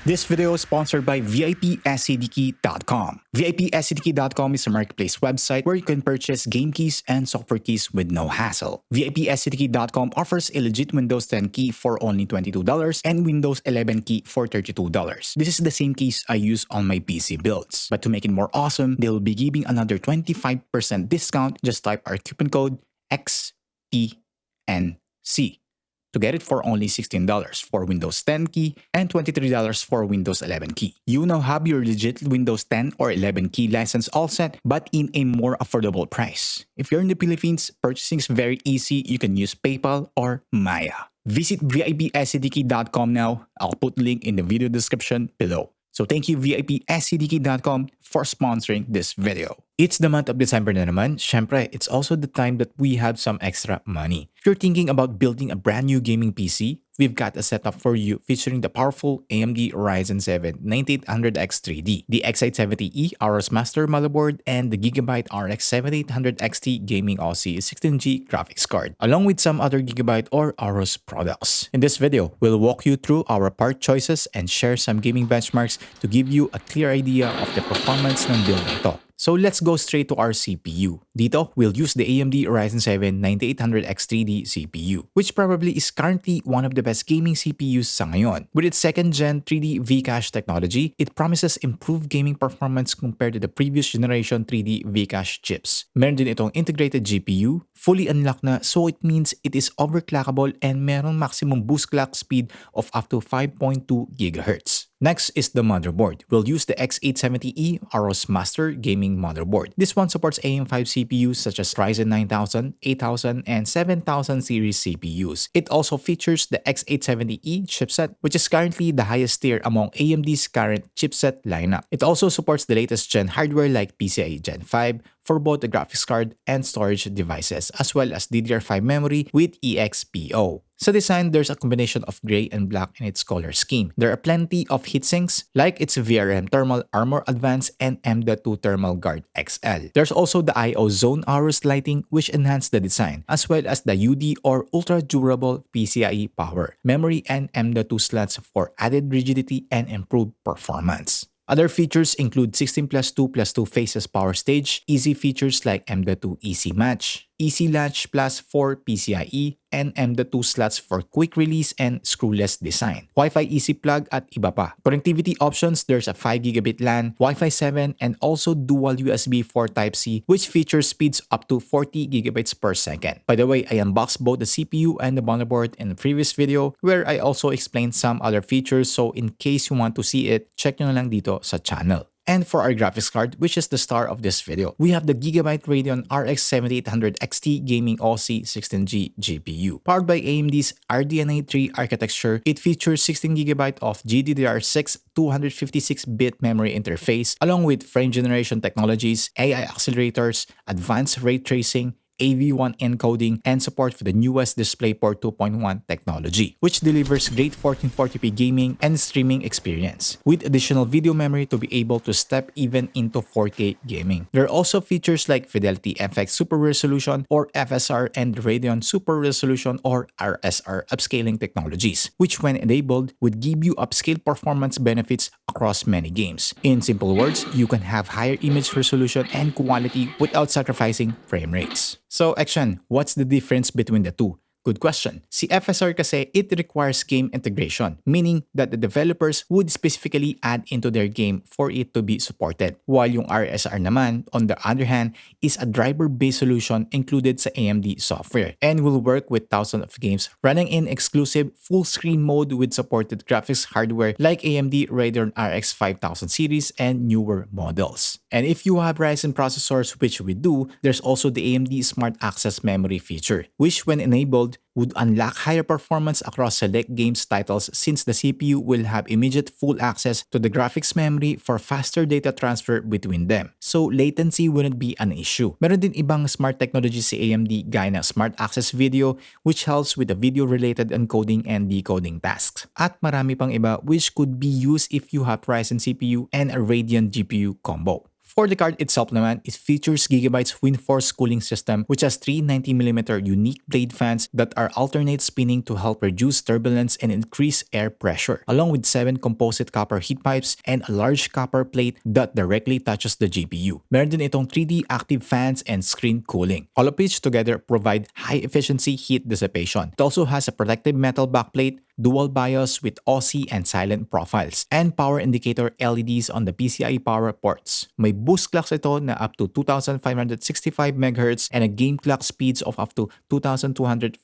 This video is sponsored by VIPSCDKey.com. VIPSCDKey.com is a marketplace website where you can purchase game keys and software keys with no hassle. VIPSCDKey.com offers a legit Windows 10 key for only $22 and Windows 11 key for $32. This is the same keys I use on my PC builds. But to make it more awesome, they'll be giving another 25% discount. Just type our coupon code XTNC to get it for only $16 for Windows 10 key and $23 for Windows 11 key. You now have your legit Windows 10 or 11 key license all set, but in a more affordable price. If you're in the Philippines, purchasing is very easy. You can use PayPal or Maya. Visit VIPSCDK.com now. I'll put the link in the video description below. So thank you VIPSCDK.com for sponsoring this video. It's the month of December na naman. Syempre, it's also the time that we have some extra money. If you're thinking about building a brand new gaming PC, we've got a setup for you featuring the powerful AMD Ryzen 7 9800X 3D, the X870E Aorus Master Motherboard, and the Gigabyte RX 7800 XT Gaming OC 16G graphics card, along with some other Gigabyte or Aorus products. In this video, we'll walk you through our part choices and share some gaming benchmarks to give you a clear idea of the performance ng build nito. So let's go straight to our CPU. Dito, we'll use the AMD Ryzen 7 9800X 3D CPU, which probably is currently one of the best gaming CPUs sa ngayon. With its second-gen 3D V-Cache technology, it promises improved gaming performance compared to the previous generation 3D V-Cache chips. Meron din itong integrated GPU, fully unlocked na, so it means it is overclockable and meron maximum boost clock speed of up to 5.2 GHz. Next is the motherboard. We'll use the X870E Aorus Master Gaming Motherboard. This one supports AM5 CPUs such as Ryzen 9000, 8000, and 7000 series CPUs. It also features the X870E chipset, which is currently the highest tier among AMD's current chipset lineup. It also supports the latest gen hardware like PCIe Gen 5 for both the graphics card and storage devices, as well as DDR5 memory with eXPO. Sa design, there's a combination of gray and black in its color scheme. There are plenty of heatsinks like its VRM Thermal Armor Advance and M.2 Thermal Guard XL. There's also the I/O Zone Aorus lighting, which enhance the design, as well as the UD or Ultra Durable PCIe power, memory, and M.2 slots for added rigidity and improved performance. Other features include 16+2+2 phases power stage, easy features like M.2 Easy Match, Easy Latch Plus 4 PCIe, and M.2 slots for quick release and screwless design, Wi-Fi Easy Plug at iba pa. Connectivity options, there's a 5 Gigabit LAN, Wi-Fi 7, and also dual USB 4 Type-C, which features speeds up to 40 gigabits per second. By the way, I unboxed both the CPU and the motherboard in the previous video where I also explained some other features, so in case you want to see it, check nyo na lang dito sa channel. And for our graphics card, which is the star of this video, we have the Gigabyte Radeon RX 7800 XT Gaming OC 16G GPU. Powered by AMD's RDNA 3 architecture, it features 16GB of GDDR6 256-bit memory interface, along with frame generation technologies, AI accelerators, advanced ray tracing, AV1 encoding, and support for the newest DisplayPort 2.1 technology, which delivers great 1440p gaming and streaming experience, with additional video memory to be able to step even into 4K gaming. There are also features like Fidelity FX Super Resolution or FSR and Radeon Super Resolution or RSR upscaling technologies, which when enabled would give you upscale performance benefits across many games. In simple words, you can have higher image resolution and quality without sacrificing frame rates. So, Xtian, what's the difference between the two? Good question. Si FSR kasi, it requires game integration, meaning that the developers would specifically add into their game for it to be supported. While yung RSR naman, on the other hand, is a driver-based solution included sa AMD software and will work with thousands of games running in exclusive full-screen mode with supported graphics hardware like AMD Radeon RX 5000 series and newer models. And if you have Ryzen processors, which we do, there's also the AMD Smart Access Memory feature, which when enabled, would unlock higher performance across select games titles since the CPU will have immediate full access to the graphics memory for faster data transfer between them. So latency wouldn't be an issue. Meron din ibang smart technologies si AMD gaya ng Smart Access Video, which helps with the video-related encoding and decoding tasks. At marami pang iba which could be used if you have Ryzen CPU and a Radeon GPU combo. For the card itself naman, it features Gigabyte's Windforce cooling system, which has three 90mm unique blade fans that are alternate spinning to help reduce turbulence and increase air pressure, along with 7 composite copper heat pipes and a large copper plate that directly touches the GPU. Meron din itong 3D active fans and screen cooling, all of which together provide high-efficiency heat dissipation. It also has a protective metal backplate, dual BIOS with OSI and silent profiles, and power indicator LEDs on the PCIe power ports. May boost clocks ito na up to 2,565 MHz and a game clock speeds of up to 2,254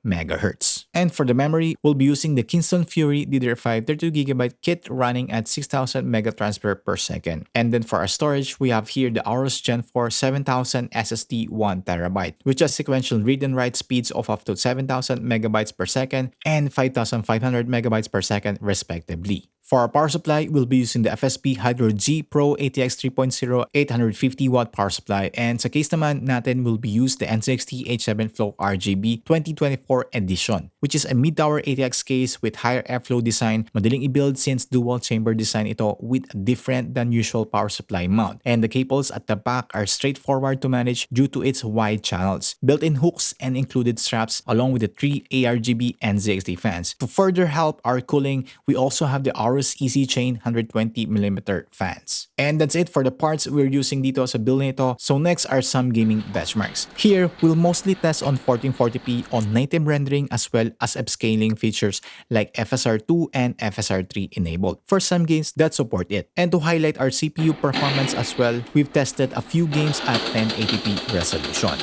MHz. And for the memory, we'll be using the Kingston Fury DDR5 32GB kit running at 6,000 megatransfer per second. And then for our storage, we have here the Aorus Gen 4 7000 SSD 1TB, which has sequential read and write speeds of up to 7,000 megabytes per second and 5,500 megabytes per second respectively. For our power supply, we'll be using the FSP Hydro G Pro ATX 3.0 850W power supply, and sa case naman natin will be used the NZXT H7 Flow RGB 2024 edition, which is a mid-tower ATX case with higher airflow design, madaling i-build since dual chamber design ito with a different than usual power supply mount, and the cables at the back are straightforward to manage due to its wide channels, built-in hooks and included straps, along with the 3 ARGB NZXT fans. To further help our cooling, we also have the Aorus EZ Chain 120mm fans. And that's it for the parts we're using dito sa build nito. So next are some gaming benchmarks. Here, we'll mostly test on 1440p on native rendering as well as upscaling features like FSR2 and FSR3 enabled for some games that support it. And to highlight our CPU performance as well, we've tested a few games at 1080p resolution.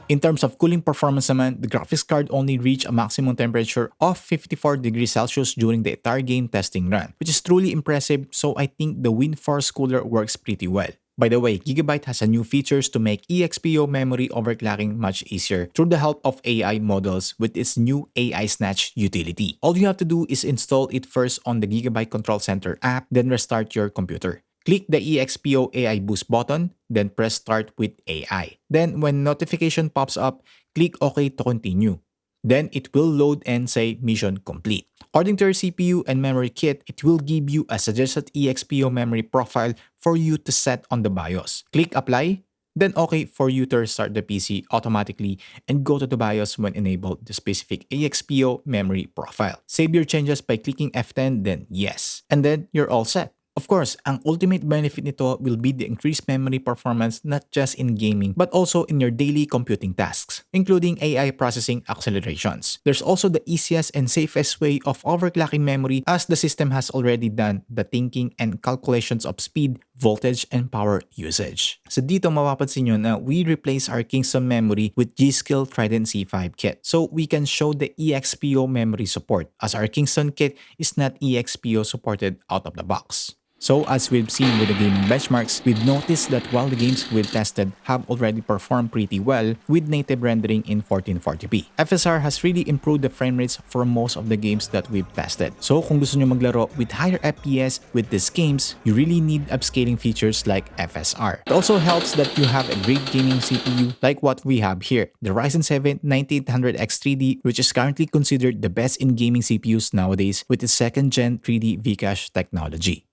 In terms of cooling performance naman, the graphics card only reached a maximum temperature of 54 degrees Celsius during the entire game testing run, which is truly impressive, so I think the WindForce cooler works pretty well. By the way, Gigabyte has a new features to make eXPO memory overclocking much easier through the help of AI models with its new AI Snatch utility. All you have to do is install it first on the Gigabyte Control Center app, then restart your computer. Click the eXPO AI Boost button, then press Start with AI. Then when notification pops up, click OK to continue. Then it will load and say Mission Complete. According to your CPU and memory kit, it will give you a suggested eXPO memory profile for you to set on the BIOS. Click Apply, then OK for you to restart the PC automatically and go to the BIOS when enabled the specific eXPO memory profile. Save your changes by clicking F10, then Yes. And then you're all set. Of course, ang ultimate benefit nito will be the increased memory performance not just in gaming but also in your daily computing tasks, including AI processing accelerations. There's also the easiest and safest way of overclocking memory as the system has already done the thinking and calculations of speed, voltage, and power usage. So dito mapapansin nyo na we replace our Kingston memory with G-Skill Trident C5 kit. So we can show the eXPO memory support as our Kingston kit is not eXPO supported out of the box. So as we've seen with the gaming benchmarks, we've noticed that while the games we've tested have already performed pretty well with native rendering in 1440p, FSR has really improved the frame rates for most of the games that we've tested. So kung gusto nyo maglaro with higher FPS with these games, you really need upscaling features like FSR. It also helps that you have a great gaming CPU like what we have here, the Ryzen 7 9800X 3D, which is currently considered the best in gaming CPUs nowadays with its 2nd gen 3D Vcache technology.